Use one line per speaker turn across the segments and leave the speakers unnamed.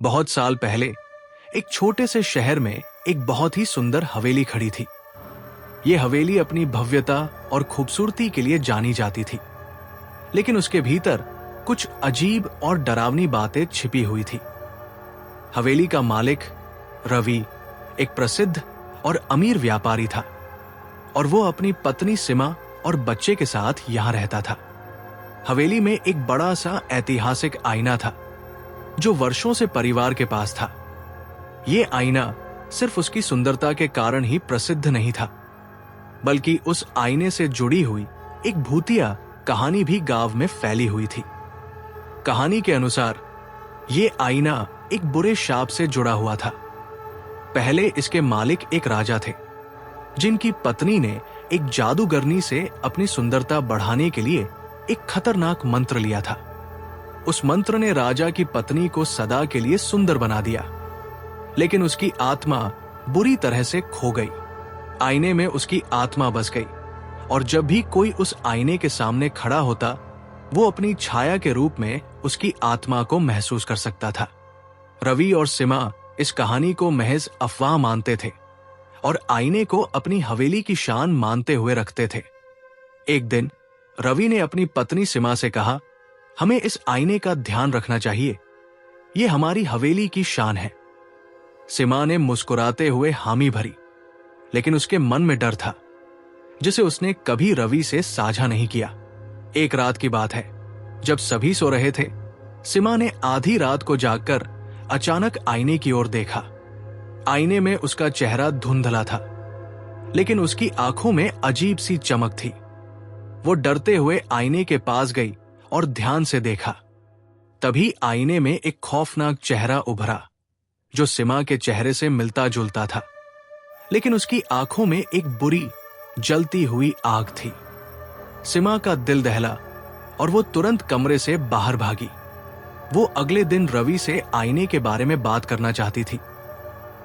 बहुत साल पहले एक छोटे से शहर में एक बहुत ही सुंदर हवेली खड़ी थी। ये हवेली अपनी भव्यता और खूबसूरती के लिए जानी जाती थी, लेकिन उसके भीतर कुछ अजीब और डरावनी बातें छिपी हुई थी। हवेली का मालिक रवि एक प्रसिद्ध और अमीर व्यापारी था और वो अपनी पत्नी सीमा और बच्चे के साथ यहां रहता था। हवेली में एक बड़ा सा ऐतिहासिक आईना था जो वर्षों से परिवार के पास था। ये आईना सिर्फ उसकी सुंदरता के कारण ही प्रसिद्ध नहीं था, बल्कि उस आईने से जुड़ी हुई एक भूतिया कहानी भी गांव में फैली हुई थी। कहानी के अनुसार ये आईना एक बुरे शाप से जुड़ा हुआ था। पहले इसके मालिक एक राजा थे, जिनकी पत्नी ने एक जादूगरनी से अपनी सुंदरता बढ़ाने के लिए एक खतरनाक मंत्र लिया था। उस मंत्र ने राजा की पत्नी को सदा के लिए सुंदर बना दिया, लेकिन उसकी आत्मा बुरी तरह से खो गई। आईने में उसकी आत्मा बस गई और जब भी कोई उस आईने के सामने खड़ा होता, वो अपनी छाया के रूप में उसकी आत्मा को महसूस कर सकता था। रवि और सीमा इस कहानी को महज अफवाह मानते थे और आईने को अपनी हवेली की शान मानते हुए रखते थे। एक दिन रवि ने अपनी पत्नी सीमा से कहा, हमें इस आईने का ध्यान रखना चाहिए, ये हमारी हवेली की शान है। सीमा ने मुस्कुराते हुए हामी भरी, लेकिन उसके मन में डर था, जिसे उसने कभी रवि से साझा नहीं किया। एक रात की बात है, जब सभी सो रहे थे, सीमा ने आधी रात को जागकर अचानक आईने की ओर देखा। आईने में उसका चेहरा धुंधला था, लेकिन उसकी आंखों में अजीब सी चमक थी। वो डरते हुए आईने के पास गई और ध्यान से देखा। तभी आईने में एक खौफनाक चेहरा उभरा, जो सीमा के चेहरे से मिलता जुलता था, लेकिन उसकी आंखों में एक बुरी जलती हुई आग थी। सीमा का दिल दहला और वो तुरंत कमरे से बाहर भागी। वो अगले दिन रवि से आईने के बारे में बात करना चाहती थी,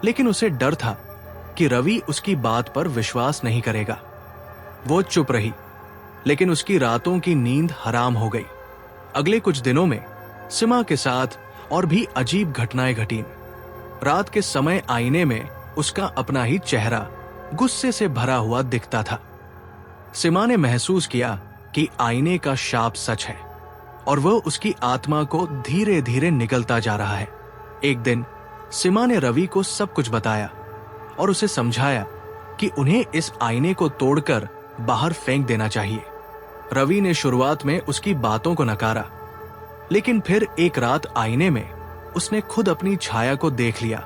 लेकिन उसे डर था कि रवि उसकी बात पर विश्वास नहीं करेगा। वो चुप रही, लेकिन उसकी रातों की नींद हराम हो गई। अगले कुछ दिनों में सीमा के साथ और भी अजीब घटनाएं घटीं। रात के समय आईने में उसका अपना ही चेहरा गुस्से से भरा हुआ दिखता था। सीमा ने महसूस किया कि आईने का शाप सच है और वह उसकी आत्मा को धीरे धीरे निगलता जा रहा है। एक दिन सीमा ने रवि को सब कुछ बताया और उसे समझाया कि उन्हें इस आईने को तोड़कर बाहर फेंक देना चाहिए। रवि ने शुरुआत में उसकी बातों को नकारा, लेकिन फिर एक रात आईने में उसने खुद अपनी छाया को देख लिया,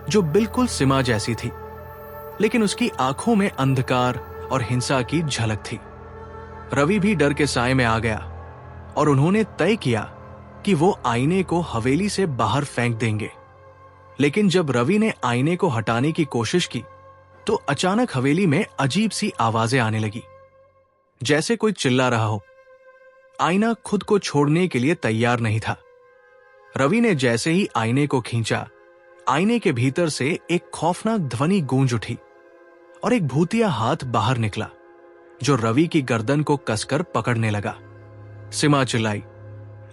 जो बिल्कुल सीमा जैसी थी, लेकिन उसकी आंखों में अंधकार और हिंसा की झलक थी। रवि भी डर के साए में आ गया और उन्होंने तय किया कि वो आईने को हवेली से बाहर फेंक देंगे। लेकिन जब रवि ने आईने को हटाने की कोशिश की, तो अचानक हवेली में अजीब सी आवाजें आने लगी, जैसे कोई चिल्ला रहा हो। आईना खुद को छोड़ने के लिए तैयार नहीं था। रवि ने जैसे ही आईने को खींचा, आईने के भीतर से एक खौफनाक ध्वनि गूंज उठी और एक भूतिया हाथ बाहर निकला, जो रवि की गर्दन को कसकर पकड़ने लगा। सीमा चिल्लाई,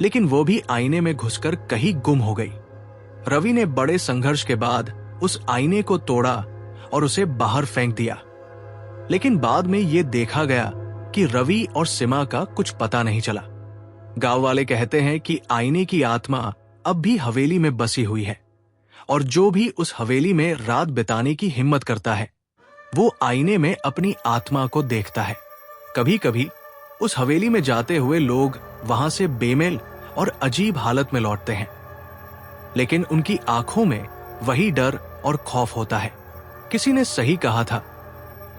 लेकिन वो भी आईने में घुसकर कहीं गुम हो गई। रवि ने बड़े संघर्ष के बाद उस आईने को तोड़ा और उसे बाहर फेंक दिया, लेकिन बाद में यह देखा गया कि रवि और सीमा का कुछ पता नहीं चला। गांव वाले कहते हैं कि आईने की आत्मा अब भी हवेली में बसी हुई है और जो भी उस हवेली में रात बिताने की हिम्मत करता है, वो आईने में अपनी आत्मा को देखता है। कभी कभी उस हवेली में जाते हुए लोग वहां से बेमेल और अजीब हालत में लौटते हैं, लेकिन उनकी आंखों में वही डर और खौफ होता है। किसी ने सही कहा था,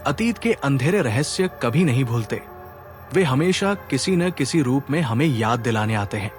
अतीत के अंधेरे रहस्य कभी नहीं भूलते, वे हमेशा किसी न किसी रूप में हमें याद दिलाने आते हैं।